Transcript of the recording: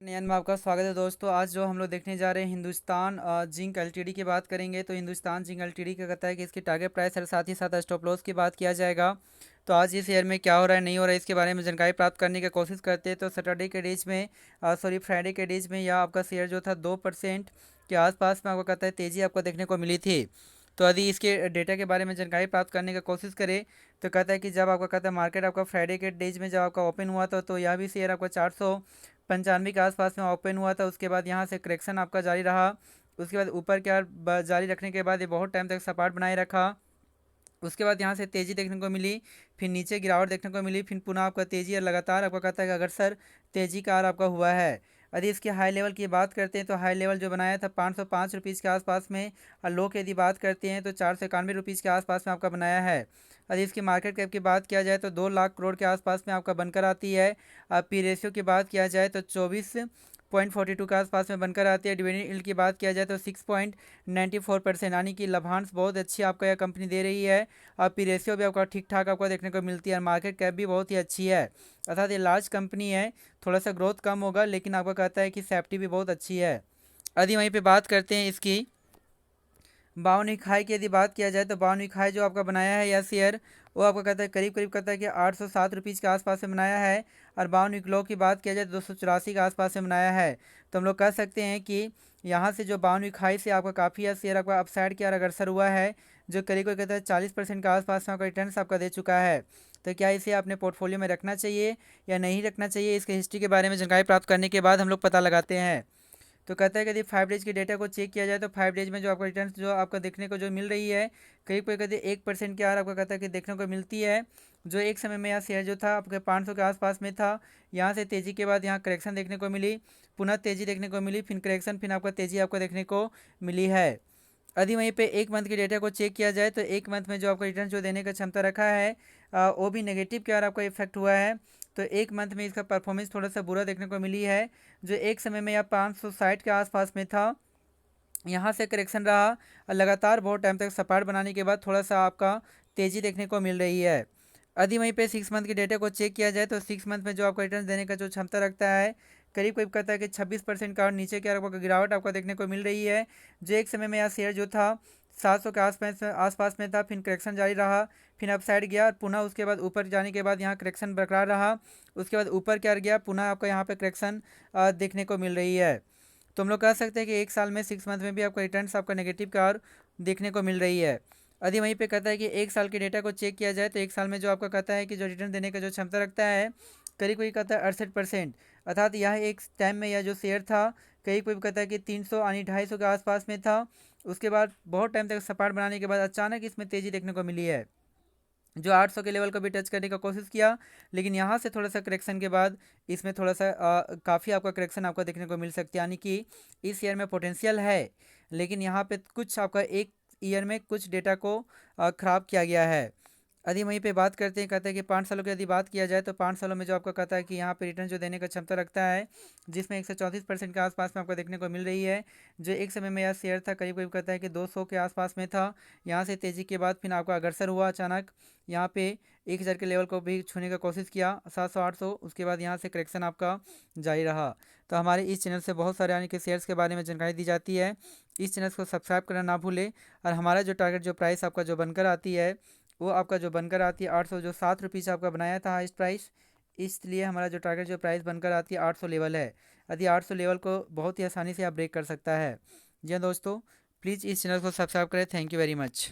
नयन में आपका स्वागत है दोस्तों। आज जो हम लोग देखने जा रहे हैं हिंदुस्तान जिंक एलटीडी की बात करेंगे। तो हिंदुस्तान जिंक एलटीडी का कहता है कि इसकी टारगेट प्राइस और साथ ही साथ स्टॉप लॉस की बात किया जाएगा। तो आज इस शेयर में क्या हो रहा है नहीं हो रहा है इसके बारे में जानकारी प्राप्त करने की कोशिश करते हैं। तो सैटरडे के डेज में फ्राइडे के डेज में यह आपका शेयर जो था 2% के आसपास में आपको कहता है तेज़ी आपको देखने को मिली थी। तो यदि इसके डेटा के बारे में जानकारी प्राप्त करने की कोशिश करें तो कहता है कि जब आपका कहता है मार्केट आपका फ्राइडे के डेज में जब आपका ओपन हुआ था तो यह भी शेयर आपका 495 के आसपास में ओपन हुआ था। उसके बाद यहाँ से करेक्शन आपका जारी रहा। उसके बाद ऊपर क्या जारी रखने के बाद ये बहुत टाइम तक सपाट बनाए रखा। उसके बाद यहाँ से तेज़ी देखने को मिली, फिर नीचे गिरावट देखने को मिली, फिर पुनः आपका तेज़ी और लगातार आपका कहता है कि अग्रसर तेज़ी का आर आपका हुआ है। यदि इसके हाई लेवल की बात करते हैं तो हाई लेवल जो बनाया था 505 रुपीज़ के आसपास में, और लो की यदि बात करते हैं तो 491 रुपीज़ के आसपास में आपका बनाया है। यदि इसकी मार्केट कैप की बात किया जाए तो 2 लाख करोड़ के आसपास में आपका बनकर आती है। पी रेशियो की बात किया जाए तो 24.42 के आसपास में बनकर आती है। डिविडेंड यील्ड की बात किया जाए तो 6.94%, यानी कि लाभांश बहुत अच्छी आपका यह कंपनी दे रही है। और पी रेशियो भी आपका ठीक ठाक आपको देखने को मिलती है। मार्केट कैप भी बहुत ही अच्छी है, अर्थात ये लार्ज कंपनी है। थोड़ा सा ग्रोथ कम होगा लेकिन आपका कहता है कि सेफ्टी भी बहुत अच्छी है। यदि वहीं पे बात करते हैं इसकी बावनवी खाई की यदि बात किया जाए तो बावनवी खाई जो आपका बनाया है यह शेयर वो आपका कहता है करीब करीब कहता है कि 807 रुपीज़ के आसपास से बनाया है। और बावनवी लो की बात किया जाए तो 284 के आसपास से बनाया है। तो हम लोग कह सकते हैं कि यहाँ से जो बावनवी खाई से आपका काफ़ी यह शेयर आपका अपसाइड की ओर अग्रसर हुआ है, जो करीब करीब कहता है 40% के आसपास में आपका रिटर्न आपका दे चुका है। तो क्या इसे अपने पोर्टफोलियो में रखना चाहिए या नहीं रखना चाहिए, इसके हिस्ट्री के बारे में जानकारी प्राप्त करने के बाद हम लोग पता लगाते हैं। तो कहता है कि यदि 5 डेज के डेटा को चेक किया जाए तो 5 डेज में जो आपका रिटर्न जो आपका देखने को जो मिल रही है करीब करीब कहते 1% के आर आपका कहता है कि देखने को मिलती है। जो एक समय में यह शेयर जो था आपके 500 के आसपास में था, यहाँ से तेज़ी के बाद यहाँ करेक्शन देखने को मिली, पुनः तेज़ी देखने को मिली, फिर करेक्शन, फिर आपका तेज़ी आपको देखने को मिली है। यदि वहीं पे एक मंथ के डेटा को चेक किया जाए तो एक मंथ में जो आपका रिटर्न जो देने का क्षमता रखा है वो भी नेगेटिव के और आपका इफेक्ट हुआ है। तो एक मंथ में इसका परफॉर्मेंस थोड़ा सा बुरा देखने को मिली है। जो एक समय में यह 560 के आसपास में था, यहाँ से करेक्शन रहा और लगातार बहुत टाइम तक सपाट बनाने के बाद थोड़ा सा आपका तेज़ी देखने को मिल रही है। यदि वहीं पे 6 मंथ के डेटा को चेक किया जाए तो 6 मंथ में जो आपका रिटर्न देने का जो क्षमता रखता है करीब करीब कहता है कि 26% का और नीचे की आपको गिरावट आपको देखने को मिल रही है। जो एक समय में यह शेयर जो था 700 के आसपास में था, फिर करेक्शन जारी रहा, फिर अपसाइड गया, पुनः उसके बाद ऊपर जाने के बाद यहाँ करेक्शन बरकरार रहा। उसके बाद ऊपर क्या गया, पुनः आपका यहाँ पे करेक्शन देखने को मिल रही है। तो हम लोग कह सकते हैं कि एक साल में 6 मंथ में भी आपका रिटर्न्स आपका नेगेटिव का और देखने को मिल रही है। यदि वहीं पे कहता है कि एक साल के डेटा को चेक किया जाए तो एक साल में जो आपका कहता है कि जो रिटर्न देने का जो क्षमता रखता है करीब करीब कहता है 68%, अर्थात यह एक टाइम में यह जो शेयर था करीब करीब कहता है कि 300 यानी 250 के आसपास में था। उसके बाद बहुत टाइम तक सपाट बनाने के बाद अचानक इसमें तेज़ी देखने को मिली है, जो 800 के लेवल को भी टच करने का कोशिश किया, लेकिन यहाँ से थोड़ा सा करेक्शन के बाद इसमें थोड़ा सा काफ़ी आपका करेक्शन आपको देखने को मिल सकती है। यानी कि इस ईयर में पोटेंशियल है, लेकिन यहाँ पे कुछ आपका एक ईयर में कुछ डेटा को ख़राब किया गया है। यदि वहीं पे बात करते हैं, कहते हैं कि 5 सालों की यदि बात किया जाए तो 5 सालों में जो आपका कहता है कि यहाँ पे रिटर्न जो देने का क्षमता रखता है, जिसमें 134% के आसपास में आपको देखने को मिल रही है। जो एक समय में यह शेयर था करीब करीब कहता है कि 200 के आसपास में था, यहाँ से तेज़ी के बाद फिर आपका अग्रसर हुआ अचानक, यहाँ पे 1000 के लेवल को भी छूने का कोशिश किया 700 800, उसके बाद यहाँ से करेक्शन आपका जारी रहा। तो हमारे इस चैनल से बहुत सारे यानी कि शेयर्स के बारे में जानकारी दी जाती है। इस चैनल को सब्सक्राइब करना ना भूलें। और हमारा जो टारगेट जो प्राइस आपका जो बनकर आती है वो आपका जो बनकर आती है 800, जो 7 रुपीज़ आपका बनाया था हाइस्ट प्राइस, इसलिए हमारा जो टारगेट जो प्राइस बनकर आती है 800 लेवल है। यदि 800 लेवल को बहुत ही आसानी से आप ब्रेक कर सकता है। जी हाँ दोस्तों, प्लीज़ इस चैनल को सब्सक्राइब करें। Thank you very much.